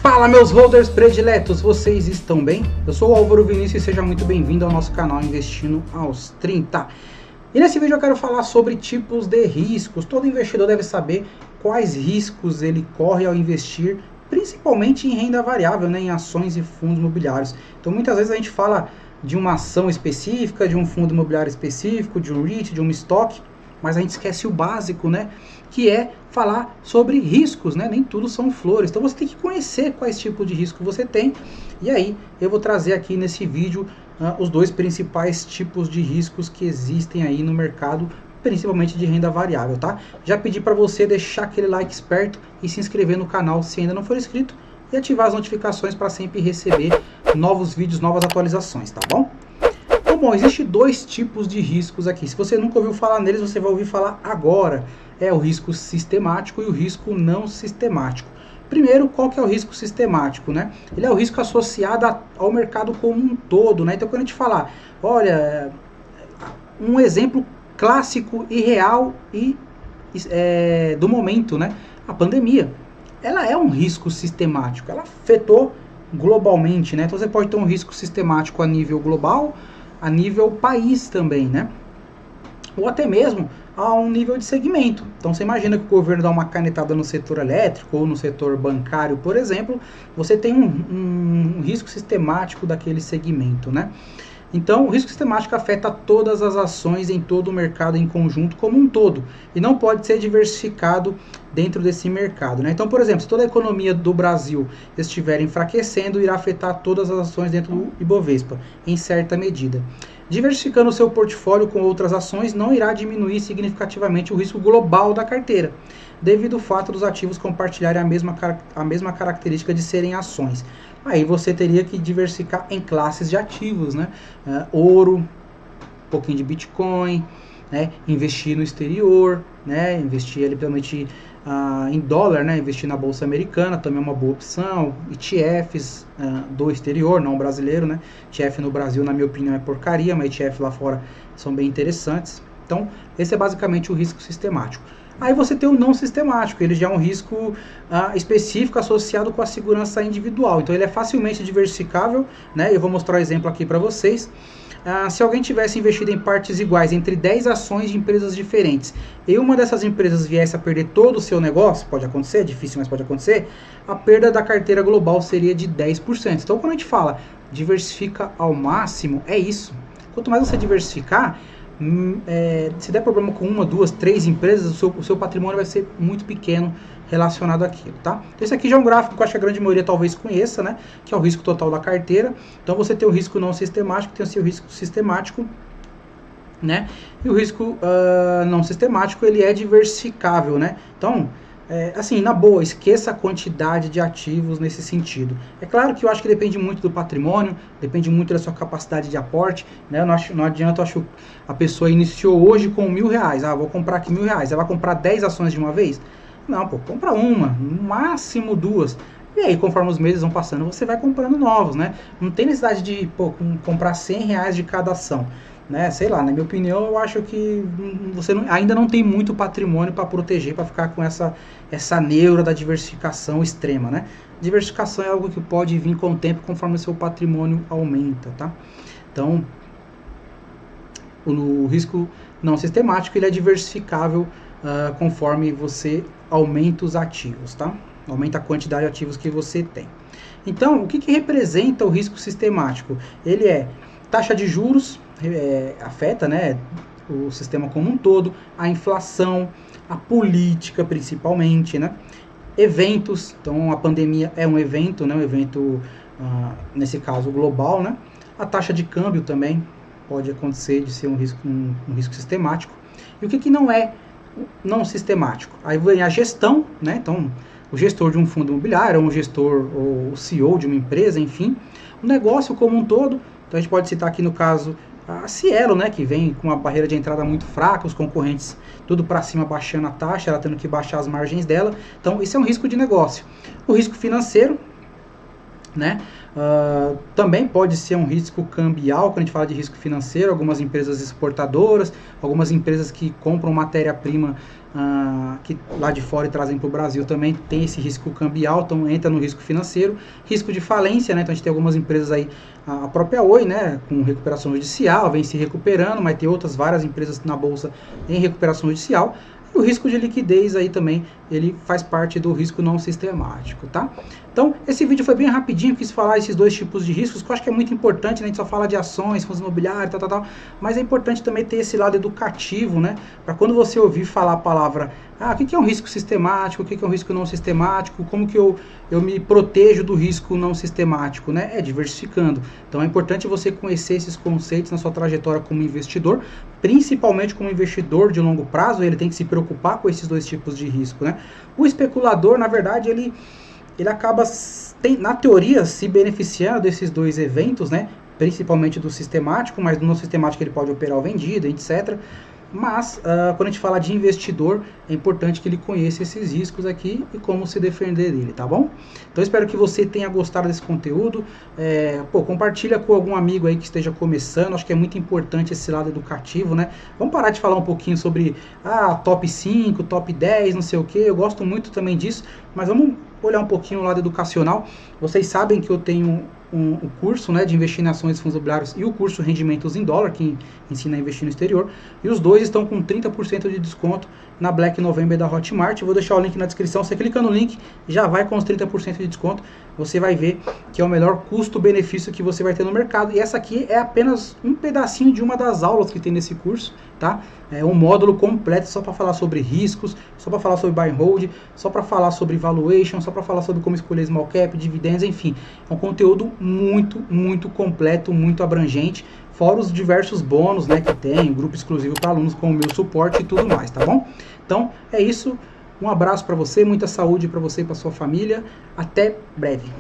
Fala, meus holders prediletos, vocês estão bem? Eu sou o Álvaro Vinícius e seja muito bem-vindo ao nosso canal Investindo aos 30. E nesse vídeo eu quero falar sobre tipos de riscos. Todo investidor deve saber quais riscos ele corre ao investir, principalmente em renda variável, né, em ações e fundos imobiliários. Então muitas vezes a gente fala de uma ação específica, de um fundo imobiliário específico, de um REIT, de um estoque, mas a gente esquece o básico, né? Que é falar sobre riscos, né? Nem tudo são flores. Então você tem que conhecer quais tipos de risco você tem. E aí eu vou trazer aqui nesse vídeo os dois principais tipos de riscos que existem aí no mercado, principalmente de renda variável, tá? Já pedi para você deixar aquele like esperto e se inscrever no canal se ainda não for inscrito e ativar as notificações para sempre receber novos vídeos, novas atualizações, tá bom? Bom, existe dois tipos de riscos aqui. Se você nunca ouviu falar neles, você vai ouvir falar agora. É o risco sistemático e o risco não sistemático. Primeiro, qual que é o risco sistemático, né? Ele é o risco associado ao mercado como um todo, né? Então, quando a gente falar, olha, um exemplo clássico e real do momento, né? A pandemia. Ela é um risco sistemático. Ela afetou globalmente, né? Então, você pode ter um risco sistemático a nível global, a nível país também, né? Ou até mesmo a um nível de segmento. Então você imagina que o governo dá uma canetada no setor elétrico ou no setor bancário, por exemplo, você tem um risco sistemático daquele segmento, né? Então o risco sistemático afeta todas as ações em todo o mercado em conjunto como um todo e não pode ser diversificado dentro desse mercado, né? Então, por exemplo, se toda a economia do Brasil estiver enfraquecendo, irá afetar todas as ações dentro do Ibovespa, em certa medida. Diversificando o seu portfólio com outras ações não irá diminuir significativamente o risco global da carteira, devido ao fato dos ativos compartilharem a mesma característica de serem ações. Aí você teria que diversificar em classes de ativos, né? Ouro, um pouquinho de Bitcoin, né? Investir no exterior, né? Investir ali principalmente em dólar, né? Investir na bolsa americana também é uma boa opção. ETFs do exterior, não brasileiro, né? ETF no Brasil, na minha opinião, é porcaria, mas ETF lá fora são bem interessantes. Então, esse é basicamente o risco sistemático. Aí você tem o não sistemático, ele já é um risco específico associado com a segurança individual. Então ele é facilmente diversificável, né? Eu vou mostrar um exemplo aqui para vocês. Se alguém tivesse investido em partes iguais entre 10 ações de empresas diferentes e uma dessas empresas viesse a perder todo o seu negócio, pode acontecer, é difícil, mas pode acontecer, a perda da carteira global seria de 10%. Então quando a gente fala diversifica ao máximo, é isso. Quanto mais você diversificar, se der problema com uma, duas, três empresas, o seu patrimônio vai ser muito pequeno relacionado àquilo, tá? Então, esse aqui já é um gráfico que eu acho que a grande maioria talvez conheça, né? Que é o risco total da carteira. Então, você tem o risco não sistemático, tem o seu risco sistemático, né? E o risco não sistemático, ele é diversificável, né? Então, assim, na boa, esqueça a quantidade de ativos nesse sentido. É claro que eu acho que depende muito do patrimônio, depende muito da sua capacidade de aporte, né? Não adianta, eu acho, a pessoa iniciou hoje com R$1.000, vou comprar aqui R$1.000, ela vai comprar 10 ações de uma vez? Não, pô, compra uma, no máximo duas. E aí, conforme os meses vão passando, você vai comprando novos, né? Não tem necessidade de comprar R$100 de cada ação. Né, sei lá, na minha opinião, eu acho que você ainda não tem muito patrimônio para proteger, para ficar com essa neura da diversificação extrema, né? Diversificação é algo que pode vir com o tempo, conforme o seu patrimônio aumenta, tá? Então, o risco não sistemático, ele é diversificável conforme você aumenta os ativos, tá? Aumenta a quantidade de ativos que você tem. Então, o que representa o risco sistemático? Ele é taxa de juros, afeta, né, o sistema como um todo, a inflação, a política principalmente, né, eventos, então a pandemia é um evento, né, um evento, nesse caso, global, né, a taxa de câmbio também pode acontecer de ser um risco sistemático. E o que não é não sistemático? Aí vem a gestão, né, então o gestor de um fundo imobiliário, ou um gestor, ou o CEO de uma empresa, enfim, o negócio como um todo. Então a gente pode citar aqui no caso a Cielo, né, que vem com uma barreira de entrada muito fraca, os concorrentes tudo para cima baixando a taxa, ela tendo que baixar as margens dela. Então isso é um risco de negócio. O risco financeiro, né, Também pode ser um risco cambial, quando a gente fala de risco financeiro, algumas empresas exportadoras, algumas empresas que compram matéria-prima que lá de fora e trazem para o Brasil também tem esse risco cambial, então entra no risco financeiro. Risco de falência, né? Então a gente tem algumas empresas aí, a própria Oi, né, com recuperação judicial, vem se recuperando, mas tem outras várias empresas na bolsa em recuperação judicial. O risco de liquidez aí também, ele faz parte do risco não sistemático, tá? Então, esse vídeo foi bem rapidinho, quis falar esses dois tipos de riscos, que eu acho que é muito importante, né? A gente só fala de ações, fundos imobiliários, tal, mas é importante também ter esse lado educativo, né? Para quando você ouvir falar a palavra, o que é um risco sistemático, o que é um risco não sistemático, como que eu me protejo do risco não sistemático, né? É diversificando. Então é importante você conhecer esses conceitos na sua trajetória como investidor, principalmente como investidor de longo prazo, ele tem que se preocupar com esses dois tipos de risco, né? O especulador, na verdade, ele acaba, na teoria, se beneficiando desses dois eventos, né? Principalmente do sistemático, mas do não sistemático ele pode operar o vendido, etc. Mas, quando a gente fala de investidor, é importante que ele conheça esses riscos aqui e como se defender dele, tá bom? Então, espero que você tenha gostado desse conteúdo. Compartilha com algum amigo aí que esteja começando. Acho que é muito importante esse lado educativo, né? Vamos parar de falar um pouquinho sobre top 5, top 10, não sei o que. Eu gosto muito também disso, mas vamos olhar um pouquinho o lado educacional. Vocês sabem que eu tenho um curso, né, de investir em ações e fundos imobiliários e o curso Rendimentos em Dólar, que ensina a investir no exterior, e os dois estão com 30% de desconto na Black November da Hotmart. Eu vou deixar o link na descrição, você clica no link, já vai com os 30% de desconto, você vai ver que é o melhor custo-benefício que você vai ter no mercado, e essa aqui é apenas um pedacinho de uma das aulas que tem nesse curso, tá? É um módulo completo só para falar sobre riscos, só para falar sobre buy and hold, só para falar sobre valuation, só para falar sobre como escolher small cap, dividendos, enfim. É um conteúdo muito, muito completo, muito abrangente, fora os diversos bônus, né, que tem, um grupo exclusivo para alunos com o meu suporte e tudo mais, tá bom? Então, é isso. Um abraço para você, muita saúde para você e para sua família. Até breve.